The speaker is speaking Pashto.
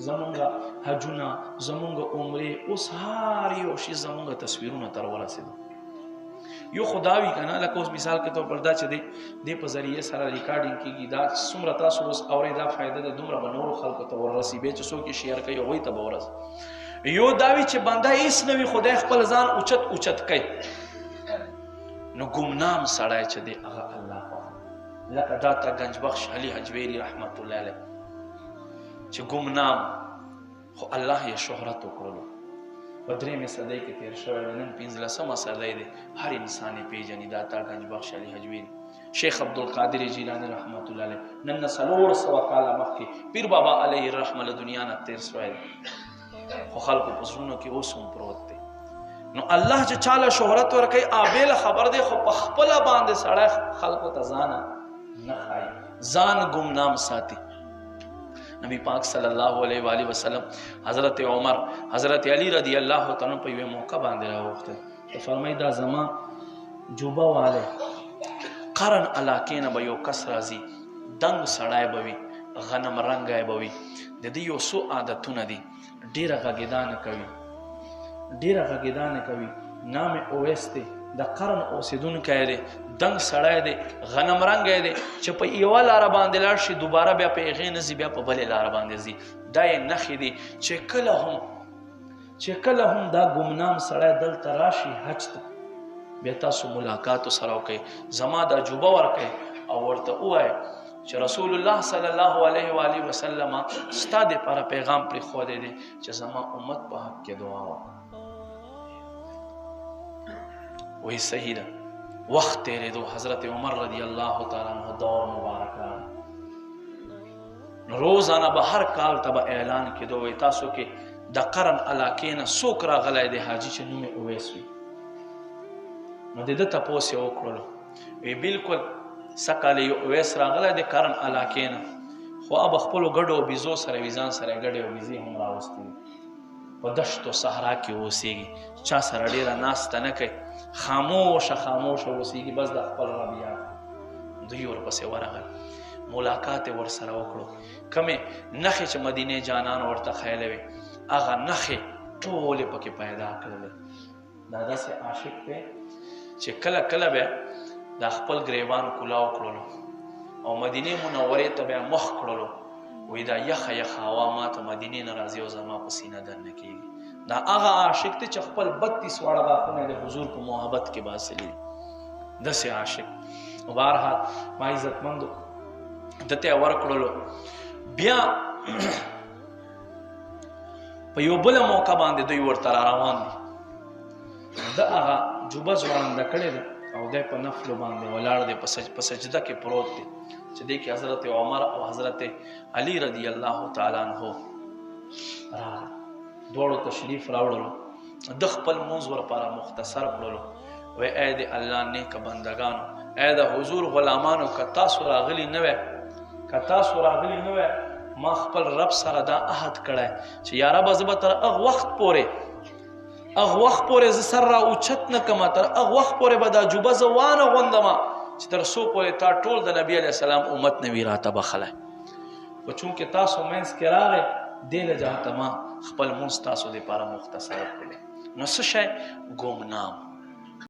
زمونږ حجونه زمونږ عمرې اوس هر یو شي زمونږ تصویرونه تر ورسېدو. یو خدا وی کنه لکه اوس مثال کې تو پردا چې دی په ذریعه سره ریکارډینګ کیږي دا څومره تاسو اوس اورئ دا فائدہ د دومره بنورو خلکو ته ورسي به چې څوک شیر کوي هغه ته ورس. یو داوی چې بنده هیڅ نوی خدای خپل ځان اوچت کوي نو ګمنام سړی چې دی هغه الله لکه داتا گنج بخش علي حجویری رحمت الله علیه چې ګمنام خو الله یې شهرت وکړلو په درېیمې صدۍ کې تیر شوی دی. نن 15مه صدۍ دی هر انسان یې پیژني داتا گنج بخش علي حجویری. شیخ عبدالقادر جیلانی رحمت الله علیه نن 400 کاله مخکې پیر بابا علیه الرحمه له دنیا نه تیر شوی دی خو خلکو په زړونو کې اوس هم پروت دی. نو الله چې چاله شهرت ورکوي آبیل خبر دی خو په خپله باندې سړی خلکو ته ځان نه ښایي ځان ګمنام ساتي. نبی پاک صلی الله علیه و آله وسلم حضرت عمر حضرت علی رضی الله تعالی په یوه موقع باندې راوغوښتل ته فرمایي دا زما جوبه والی قرن علاقې نه به یو کس راځي دنګ سړی به وي غنم رنګی به وي د دې یو څو عادتونه دي ډېره غږېدانه کوي نام اویس دی د قرن اوسېدونکی دی دنګ سړی دی غنم رنګی دی چې په یوه لاره باندې لاړ شي دوباره بیا په هغې نه ځي بیا په بلې لاره باندې ځي. دا یې نښې دي چې کله هم دا ګمنام سړی دلته راشي حج ته بیا تاسو ملاقات سره وکئ زما دا جوبه ورکئ او ورته ووایئ چې رسول الله صلی الله علیه و آله وسلم ستا دپاره پیغام پرېښودی دی چې زما امت په حق کې دعا وکړه. وی صحیح ده وخت تیرېدو حضرت عمر رضی الله تعالی عنہ دور مبارک راغی نو روزانه به هر کال ته به اعلان کېدو وی تاسو کې د قرن علاقې نه څوک راغلی دی حاجي چې نوم یې اویس وي. نو د ده تپوس یې وکړلو وی بلکل سکال یو اویس راغلی دی قرن علاقې نه خو به خپلو ګډو او بیزو سره وي ځان سره یې ګډې او بیزې هم راوستې دي په دشتو صحرا کې اوسېږي چا سره ډېره ناسته نه کوي خاموشه اوسېږي بس د خپل رب یاد. دوی ورپسې ورغل ملاقات یې ورسره وکړو کمې نښې چې مدینې جانان ورته خیلی وې هغه نښې ټولې پکې پیدا کړلې. دا داسې عاشق دی چې کله بیا دا خپل ګریوان کولاو کړلو او مدینې منورې ته بیا مخ کړلو وی دا یخه هوا ما ته مدینې نه راځي او زما په سینه دننه کېږي. دا هغه عاشق دی چې خپل 32 واړه غاښونه د حضور په محبت کې باسلي دي داسې عاشق. بهرحال ما عزتمندو دته یې ورکړلو بیا په یو بله موقع باندې دوی ورته راروان دي د هغه جوبه ځوړنده کړې ده او دی په نفلو باندې ولاړ دی په سجده کې پروت دی چې دی کې حضرت عمر او حضرت علی رضی الله تعالی عنہ دواړو تشریف راوړلو د خپل منځ ورپاره مختصر کړلو وی ای د الله نیکه بندګانو ای د حضور غلامانو که تاسو راغلي نه وی ما خپل رب سره دا عهد کړی چې یا رب زه به تر هغه وخت پورې زه سر را اوچت نه کړم تر هغه وخت پورې به دا جوبه زه وانه غوندمه چې تر څو پورې تا ټول د نبي علیه السلام امت نه وي راته بخلی خو چونکې تاسو منځ کې راغی دې له جهته ما خپل منځ تاسو دپاره مختصر کړی. نو څه شی ګمنام